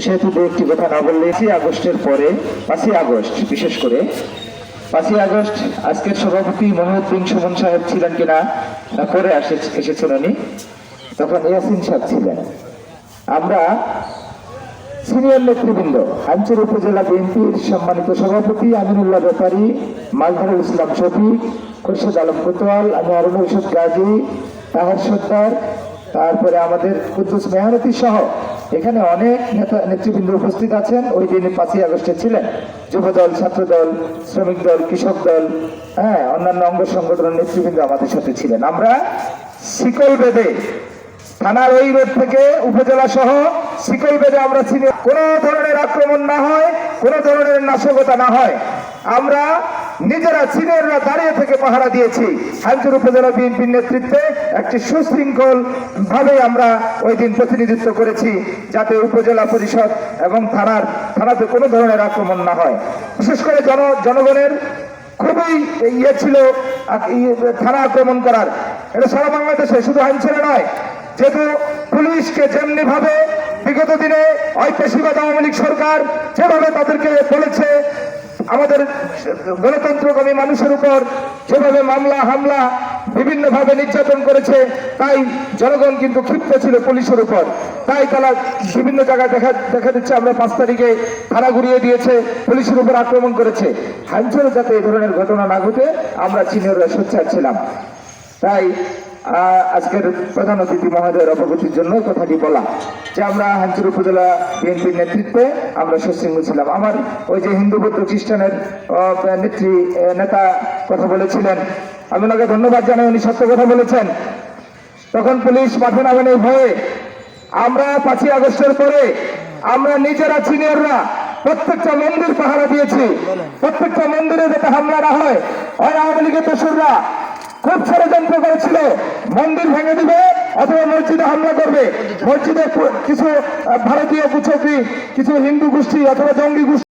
সেহেতু দু একটি কথা না বললে 5ই আগস্টের পরে 5ই আগস্ট বিশেষ করে 5ই আগস্ট আজকের সভাপতি মহিউদ্দিন সুমন সাহেব ছিলেন কিনা না পরে এসেছেন উনি, তখন ইয়াসিন সাহেব ছিলেন। আমরা সিনিয়র নেতৃবৃন্দ হাইমচর উপজেলা বিএনপির সম্মানিত সভাপতি আমিনুল্লাহ ব্যাপারী, মালধারুল ইসলাম শফিক, খুরশেদ আলম কোতোয়াল, আমি আরুল রশিদ গাজী, তাহের সর্দার, তারপরে আমাদের কুদ্দুস মেহনতি সহ এখানে অনেক নেতৃবৃন্দ উপস্থিত আছেন। ওই দিন 5ই আগস্টে ছিলেন যুবদল, ছাত্রদল, শ্রমিক দল, কৃষক দল, অন্যান্য অঙ্গ সংগঠনের নেতৃবৃন্দ আমাদের সাথে ছিলেন। আমরা শিকল বেঁধে থানার ওই রোড থেকে উপজেলা সহ শিকল বেঁধে আমরা ছিলাম, কোনো ধরনের আক্রমণ না হয়, কোনো ধরনের নাশকতা না হয়, আমরা নিজেরা সিনিয়ররা দাঁড়িয়ে থেকে পাহারা দিয়েছি। হাইমচর উপজেলা বিএনপির নেতৃত্বে একটি সুশৃঙ্খল ভাবে আমরা ওই দিন প্রতিনিধিত্ব করেছি, যাতে উপজেলা পরিষদ এবং থানাতে কোনো ধরনের আক্রমণ না হয়। বিশেষ করে জনগণের খুবই ছিল থানা আক্রমণ করার। এটা সারা বাংলাদেশে, শুধু হাইমচরে নয়, যেহেতু পুলিশকে যেমনি ভাবে বিগত দিনে ঐতিহাসিকবাদ আওয়ামী লীগ সরকার যেভাবে তাদেরকে বলেছে আমাদের গণতন্ত্রকামী মানুষের উপর যেভাবে মামলা হামলা বিভিন্নভাবে নির্যাতন করেছে, তাই জনগণ কিন্তু ক্ষিপ্ত ছিল পুলিশের উপর। তাই তারা বিভিন্ন জায়গায় দেখা দিচ্ছে আমরা 5 তারিখে থানা ঘুরিয়ে দিয়েছে, পুলিশের উপর আক্রমণ করেছে। হাইমচরে যাতে এই ধরনের ঘটনা না ঘটে আমরা সিনিয়ররা সোচ্চার ছিলাম। তাই আজকের প্রধান অতিথি মহোদয়ের অবগতির জন্য কথাটি বলা যে আমরা হাইমচর উপজেলা বিএনপির নেতৃত্বে আমরা সুশৃঙ্খল ছিলাম। আমার ওই যে হিন্দু বৌদ্ধ খ্রিস্টানের নেতা কথা বলেছিলেন, আমি ওনাকে ধন্যবাদ জানাই, উনি সত্য কথা বলেছেন। তখন পুলিশ মাঠে নামেন এই ভয়ে। আমরা 5ই আগস্টের পরে আমরা নিজেরা সিনিয়ররা প্রত্যেকটা মন্দির পাহারা দিয়েছি, প্রত্যেকটা মন্দিরে যাতে হামলা না হয়। আওয়ামী লীগের দোসররা খুব ষড়যন্ত্র করেছিল, মন্দির ভেঙে দিবে অথবা মসজিদে হামলা করবে। মসজিদে কিছু ভারতীয় কুচক্রী, কিছু হিন্দু গোষ্ঠী অথবা জঙ্গি গোষ্ঠী